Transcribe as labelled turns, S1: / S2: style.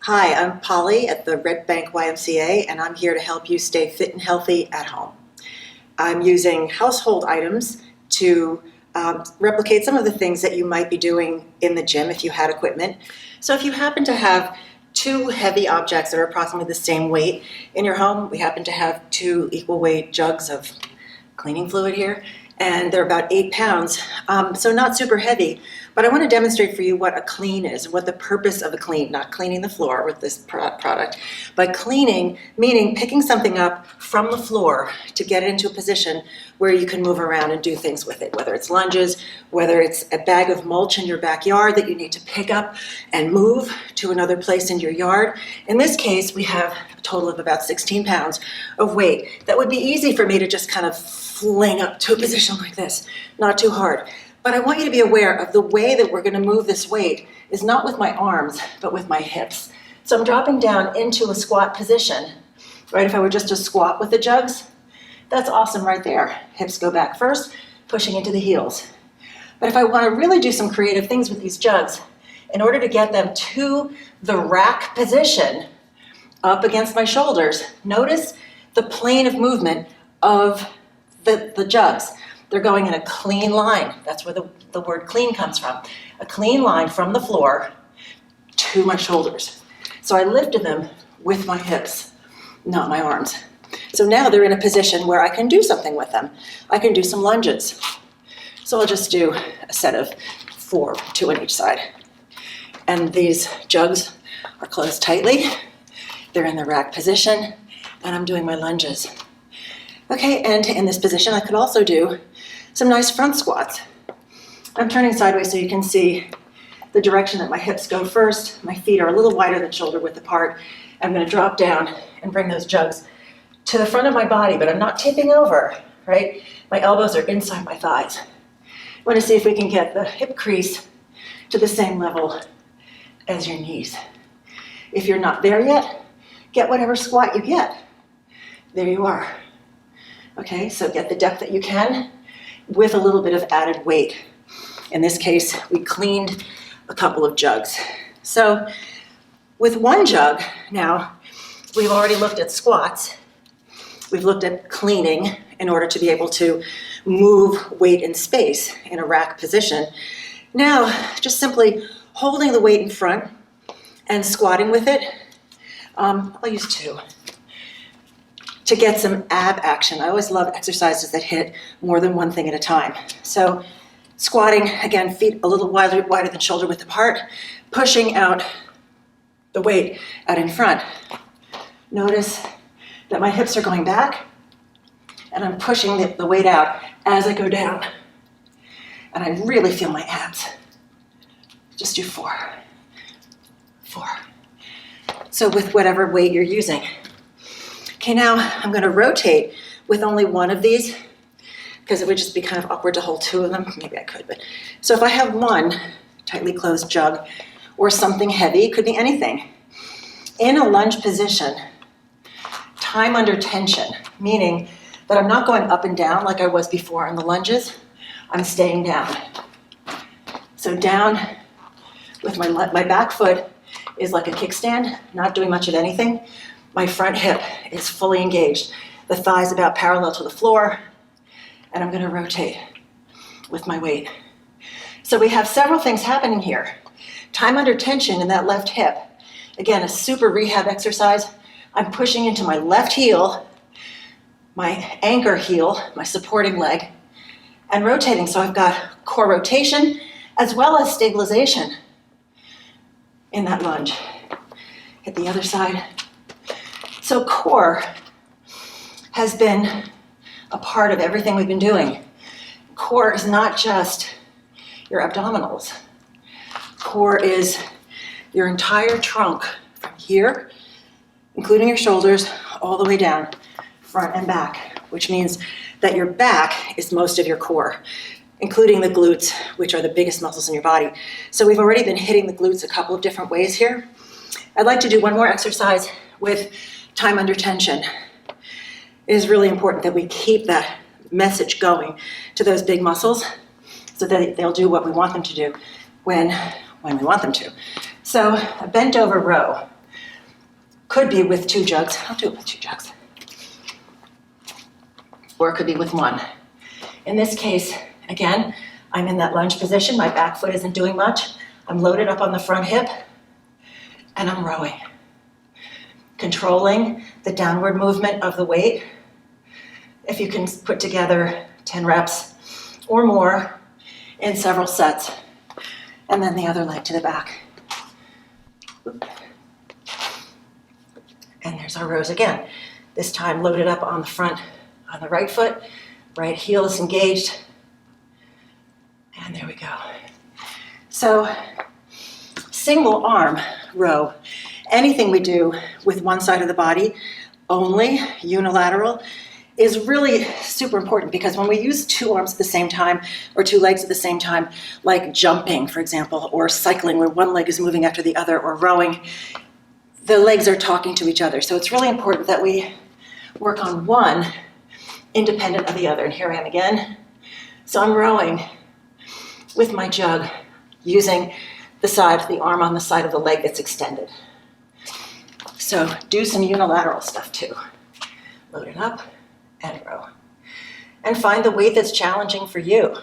S1: Hi, I'm Polly at the Red Bank YMCA, and I'm here to help you stay fit and healthy at home. I'm using household items to replicate some of the things that you might be doing in the gym if you had equipment. So if you happen to have two heavy objects that are approximately the same weight in your home, we happen to have two equal weight jugs of cleaning fluid here, and they're about 8 pounds, so not super heavy. But I want to demonstrate for you what a clean is, and what the purpose of a clean, not cleaning the floor with this product, but cleaning, meaning picking something up from the floor to get it into a position where you can move around and do things with it, whether it's lunges, whether it's a bag of mulch in your backyard that you need to pick up and move to another place in your yard. In this case, we have a total of about 16 pounds of weight that would be easy for me to just kind of fling up to a position like this, not too hard. But I want you to be aware of the way that we're going to move this weight is not with my arms, but with my hips. So I'm dropping down into a squat position, right? If I were just to squat with the jugs, that's awesome right there. Hips go back first, pushing into the heels. But if I want to really do some creative things with these jugs, in order to get them to the rack position up against my shoulders, notice the plane of movement of the jugs. They're going in a clean line. That's where the word clean comes from. A clean line from the floor to my shoulders. So I lifted them with my hips, not my arms. So now they're in a position where I can do something with them. I can do some lunges. So I'll just do a set of 4, 2 on each side. And these jugs are closed tightly. They're in the rack position, and I'm doing my lunges. Okay, and in this position, I could also do some nice front squats. I'm turning sideways so you can see the direction that my hips go first. My feet are a little wider than shoulder width apart. I'm going to drop down and bring those jugs to the front of my body, but I'm not tipping over, right? My elbows are inside my thighs. I want to see if we can get the hip crease to the same level as your knees. If you're not there yet, get whatever squat you get. There you are. Okay, so get the depth that you can with a little bit of added weight. In this case, we cleaned a couple of jugs. So with one jug now, we've already looked at squats. We've looked at cleaning in order to be able to move weight in space in a rack position. Now, just simply holding the weight in front and squatting with it. I'll use 2. To get some ab action. I always love exercises that hit more than one thing at a time. So squatting, again, feet a little wider than shoulder width apart, pushing out the weight out in front. Notice that my hips are going back, and I'm pushing the weight out as I go down. And I really feel my abs. Just do 4. So with whatever weight you're using. Okay, now I'm going to rotate with only one of these because it would just be kind of awkward to hold 2 of them. Maybe I could, but so if I have one tightly closed jug or something heavy, it could be anything. In a lunge position, time under tension, meaning that I'm not going up and down like I was before in the lunges. I'm staying down. So down with my back foot is like a kickstand, not doing much of anything. My front hip is fully engaged. The thigh's about parallel to the floor, and I'm going to rotate with my weight. So we have several things happening here. Time under tension in that left hip. Again, a super rehab exercise. I'm pushing into my left heel, my anchor heel, my supporting leg, and rotating. So I've got core rotation as well as stabilization in that lunge. Hit the other side. So core has been a part of everything we've been doing. Core is not just your abdominals. Core is your entire trunk from here, including your shoulders, all the way down, front and back, which means that your back is most of your core, including the glutes, which are the biggest muscles in your body. So we've already been hitting the glutes a couple of different ways here. I'd like to do one more exercise with time under tension. It is really important that we keep that message going to those big muscles so that they'll do what we want them to do when we want them to. So a bent over row. Could be with 2 jugs. I'll do it with 2 jugs. Or it could be with 1. In this case, again, I'm in that lunge position. My back foot isn't doing much. I'm loaded up on the front hip, and I'm rowing. Controlling the downward movement of the weight. If you can put together 10 reps or more in several sets. And then the other leg to the back. And there's our rows again. This time loaded up on the front, on the right foot. Right heel is engaged. And there we go. So, single arm row. Anything we do with one side of the body, only unilateral, is really super important, because when we use 2 arms at the same time or 2 legs at the same time, like jumping, for example, or cycling where one leg is moving after the other, or rowing, the legs are talking to each other. So it's really important that we work on one independent of the other. And here I am again. So I'm rowing with my jug using the arm on the side of the leg that's extended. So do some unilateral stuff too. Load it up and row. And find the weight that's challenging for you.